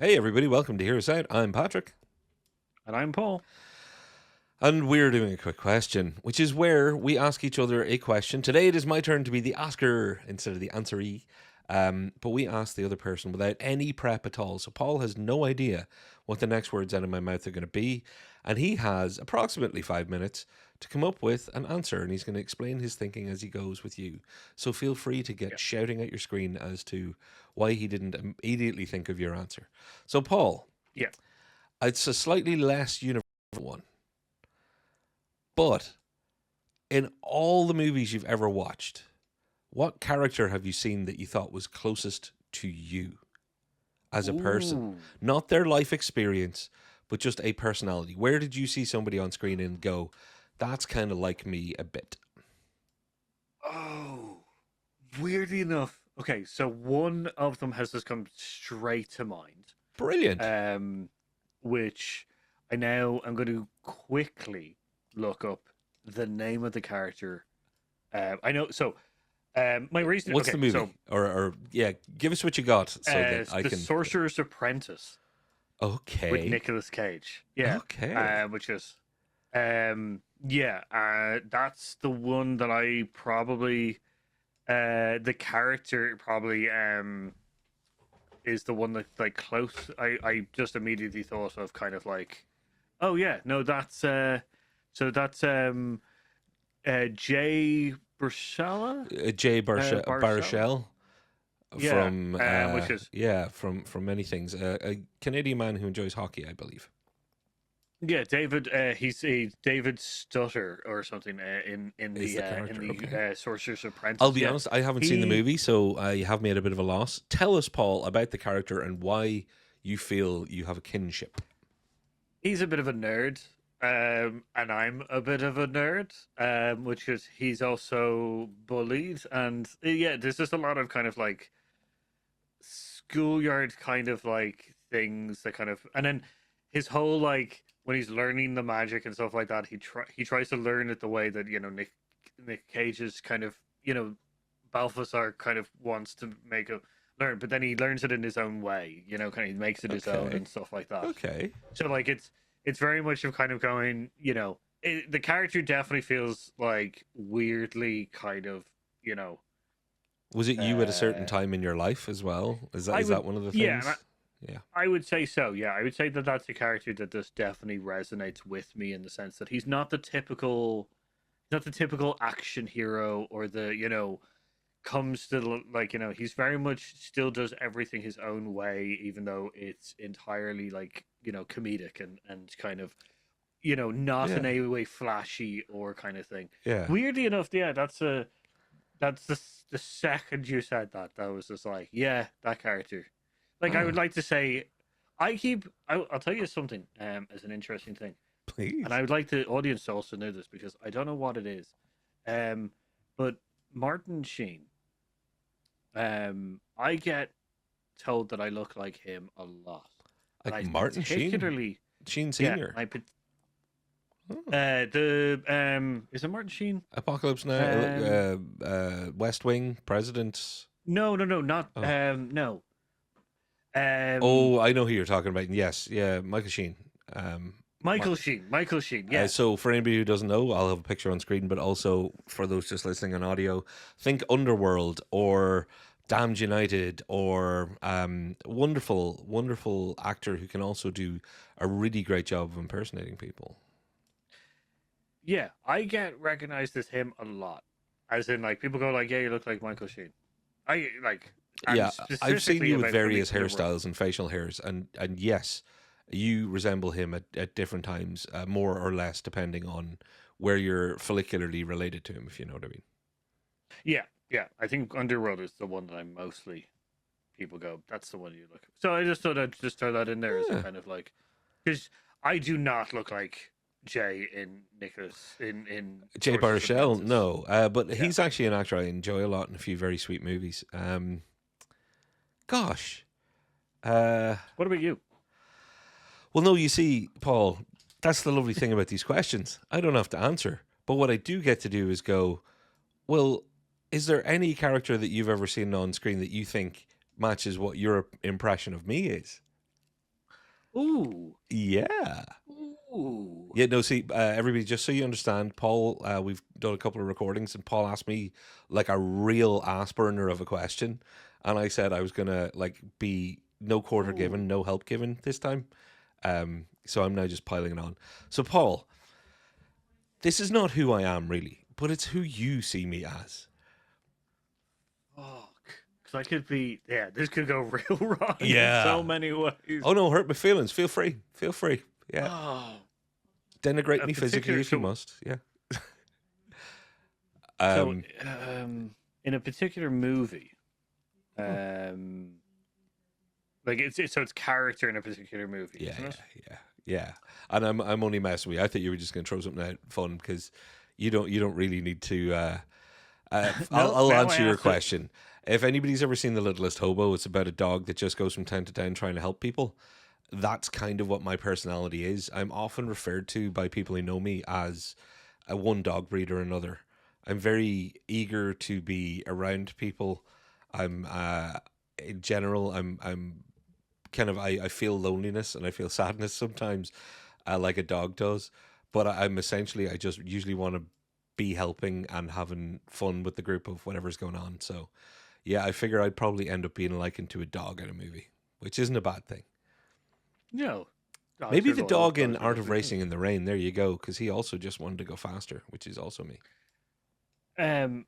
Hey everybody, welcome to Hear Us Out. I'm Patrick. And I'm Paul. And we're doing a quick question, which is where we ask each other a question. Today it is my turn to be the asker instead of the answeree. But we ask the other person without any prep at all. So Paul has no idea what the next words out of my mouth are going to be. And he has approximately 5 minutes to come up with an answer. And he's going to explain his thinking as he goes with you. So feel free to Yeah. get shouting at your screen as to why he didn't immediately think of your answer. So, Paul, Yeah. it's a slightly less universal one. But in all the movies you've ever watched, what character have you seen that you thought was closest to you as a person? Ooh. Not their life experience, but just a personality. Where did you see somebody on screen and go, that's kind of like me a bit? Oh. Weirdly enough. Okay, so one of them has just come straight to mind. Brilliant. Um, which I'm going to quickly look up the name of the character. I know. So, my reason. What's the Okay, so movie? Or yeah, give us what you got so that I the can. Sorcerer's Apprentice with Okay. Nicolas Cage. Yeah. Okay. Which is, yeah. That's the one that I probably. The character probably is the one that like close. I just immediately thought of kind of like, oh yeah, no, that's so that's Jay Baruchel, Jay Baruchel, Baruchel yeah, from which is yeah from many things. A Canadian man who enjoys hockey, I believe. yeah, David. He's a David Stutter or something Is the in character okay? the Sorcerer's I'll Apprentice. be Yeah, honest, I haven't seen the he movie, so you have me at a bit of a loss. Tell us, Paul, about the character and why you feel you have a kinship. he's a bit of a nerd, and I'm a bit of a nerd, which is he's also bullied, and yeah, there's just a lot of kind of like schoolyard kind of like things that kind of, and then his whole like when he's learning the magic and stuff like that, he tries to learn it the way that Nick Cage's kind of Balthazar kind of wants to make a learn, but then he learns it in his own way, kind of he makes it his own Okay, and stuff like that. okay. So like it's very much of kind of going, the character definitely feels like weirdly kind of, you know, Was it you at a certain uh time in your life as well? Is that I is would that one of the yeah, and things? Yeah. I would say so. Yeah, I would say that that's a character that just definitely resonates with me in the sense that he's not the typical action hero or the comes to like he's very much still does everything his own way, even though it's entirely like comedic and kind of not in Yeah. any way flashy or kind of thing. Yeah. Weirdly enough, yeah, that's the second you said that, that was just like, yeah, that character. Like I would Ah, like to say, I'll tell you something as an interesting thing, and please. I would like the audience to also know this because I don't know what it is, but Martin Sheen, I get told that I look like him a lot, and Like I Martin Sheen? particularly, Sheen yeah, Senior. Oh. the is it Martin Sheen? Apocalypse Now, Um, West Wing, President. no, no, no, not Oh, no. Um, oh, I know who you're talking about. Yes, yeah, Michael Sheen. Um, Mar- Michael Sheen, yeah, so for anybody who doesn't know, I'll have a picture on screen, but also for those just listening on audio, think Underworld or Damned United or wonderful, wonderful actor who can also do a really great job of impersonating people. yeah. I get recognized as him a lot, as in like people go like, yeah, you look like Michael Sheen. I like, and Yeah, I've seen specifically you with about various the role. hairstyles and facial hairs, and yes, you resemble him at different times, more or less, depending on where you're follicularly related to him, if you know what I mean. Yeah, yeah. I think Underworld is the one that I mostly people go. That's the one you look. So I just thought I'd just throw that in there as a Yeah. kind of like, because I do not look like Jay in Nicholas in Jay Sorcerer's Baruchel, Apprentice. no, but Yeah. he's actually an actor I enjoy a lot in a few very sweet movies. Gosh, uh, What about you? well, no, you see, Paul, that's the lovely thing about these questions. I don't have to answer, but what I do get to do is go, well, is there any character that you've ever seen on screen that you think matches what your impression of me is? Ooh. Yeah. Ooh. Yeah, no, see, everybody, just so you understand, Paul, we've done a couple of recordings, and Paul asked me like a real ass burner of a question, and I said I was gonna like be no quarter Ooh. given, no help given this time. So I'm now just piling it on. So, Paul, this is not who I am really, but it's who you see me as. Oh, because I could be. Yeah, this could go real wrong in so Yeah. many ways. Oh no, hurt my feelings. Feel free. Feel free. Yeah. Oh, Denigrate a me physically particular. if you So, must. Yeah. so, Um. in a particular movie, um, like it's character in a particular movie, Yeah, isn't it? yeah, yeah, yeah. And I'm only messing with you. I thought you were just going to throw something out fun because you don't really need to. I'll No, I'll now I answer your have to. question. If anybody's ever seen The Littlest Hobo, it's about a dog that just goes from town to town trying to help people. That's kind of what my personality is. I'm often referred to by people who know me as a one dog breed or another. I'm very eager to be around people. I'm in general. I'm kind of I feel loneliness and I feel sadness sometimes, like a dog does. But I'm essentially I just usually want to be helping and having fun with the group of whatever's going on. So yeah, I figure I'd probably end up being likened to a dog in a movie, which isn't a bad thing. No, dogs Maybe are the loyal. dog in Dogs are Art of lovely things. Racing in the Rain. There you go, because he also just wanted to go faster, which is also me. Um,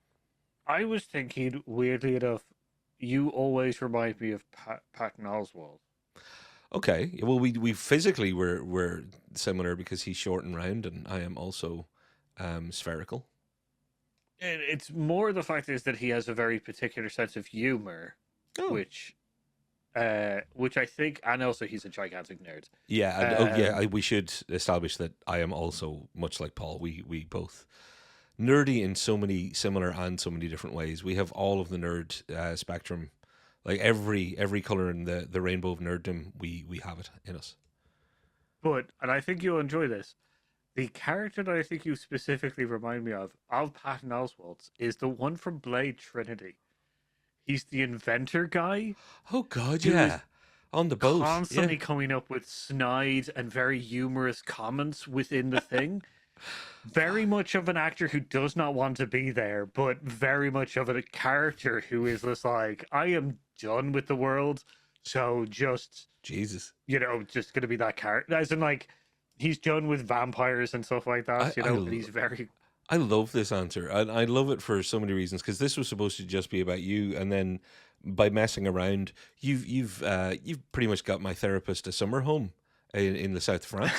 I was thinking, weirdly enough, you always remind me of Patton Oswalt. Okay, well we physically we're similar because he's short and round, and I am also spherical. It's more the fact is that he has a very particular sense of humor, Oh, which, which I think, and also he's a gigantic nerd. yeah, and oh yeah, Um, we should establish that I am also much like Paul. We both nerdy in so many similar and so many different ways. We have all of the nerd spectrum, like every color in the rainbow of nerddom. We have it in us. but and I think you'll enjoy this. The character that I think you specifically remind me of Patton Oswalt, is the one from Blade Trinity. He's the inventor guy Oh God, who is yeah, on the boat, yeah. constantly coming up with snide and very humorous comments within the thing. Very much of an actor who does not want to be there, but very much of a character who is just like, I am done with the world. So just, Jesus, just going to be that character. As in, like, he's done with vampires and stuff like I that, I and he's very. I love this answer. I love it for so many reasons because this was supposed to just be about you, and then by messing around, you've pretty much got my therapist a summer home in the south of France.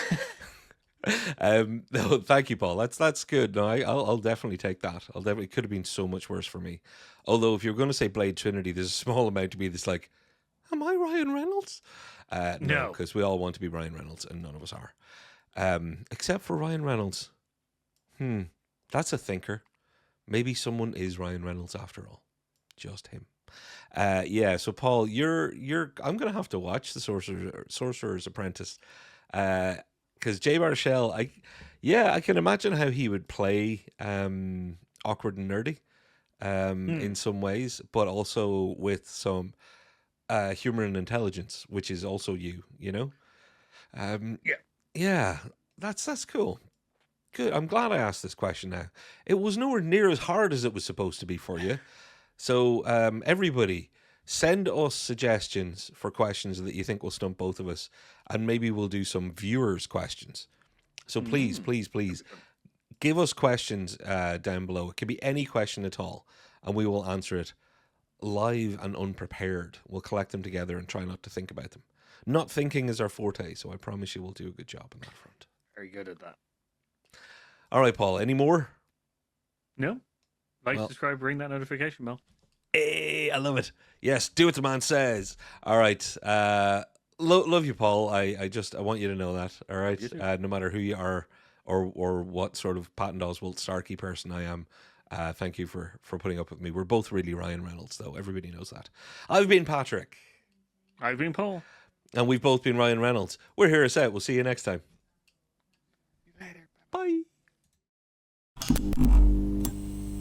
No, thank you, Paul. That's good. No, I'll definitely take that. I'll definitely, it could have been so much worse for me. Although if you're going to say Blade Trinity, there's a small amount to me that's like, am I Ryan Reynolds? No, No. because we all want to be Ryan Reynolds, and none of us are, except for Ryan Reynolds. Hmm, that's a thinker. Maybe someone is Ryan Reynolds after all. Just him. Yeah. So Paul, you're. I'm gonna have to watch the Sorcerer's Apprentice. Because Jay Baruchel, yeah, I can imagine how he would play awkward and nerdy Hmm. in some ways, but also with some humor and intelligence, which is also you. You know. Um, Yeah. yeah, that's cool. Good. I'm glad I asked this question now. It was nowhere near as hard as it was supposed to be for you. So, everybody, send us suggestions for questions that you think will stump both of us, and maybe we'll do some viewers' questions. So, please, Mm. please, please give us questions down below. It could be any question at all, and we will answer it live and unprepared. We'll collect them together and try not to think about them. Not thinking is our forte, so I promise you we'll do a good job on that front. Very good at that. All right, Paul, any more? No? Like, Well, subscribe, ring that notification bell. hey, I love it. Yes, do what the man says. All right. Love you, Paul. I want you to know that. All right. You too. No matter who you are or what sort of Patton Oswalt Starkey person I am, thank you for putting up with me. We're both really Ryan Reynolds, though. Everybody knows that. I've been Patrick, I've been Paul. and we've both been Ryan Reynolds. We're here us out. We'll see you next time. Later. Bye.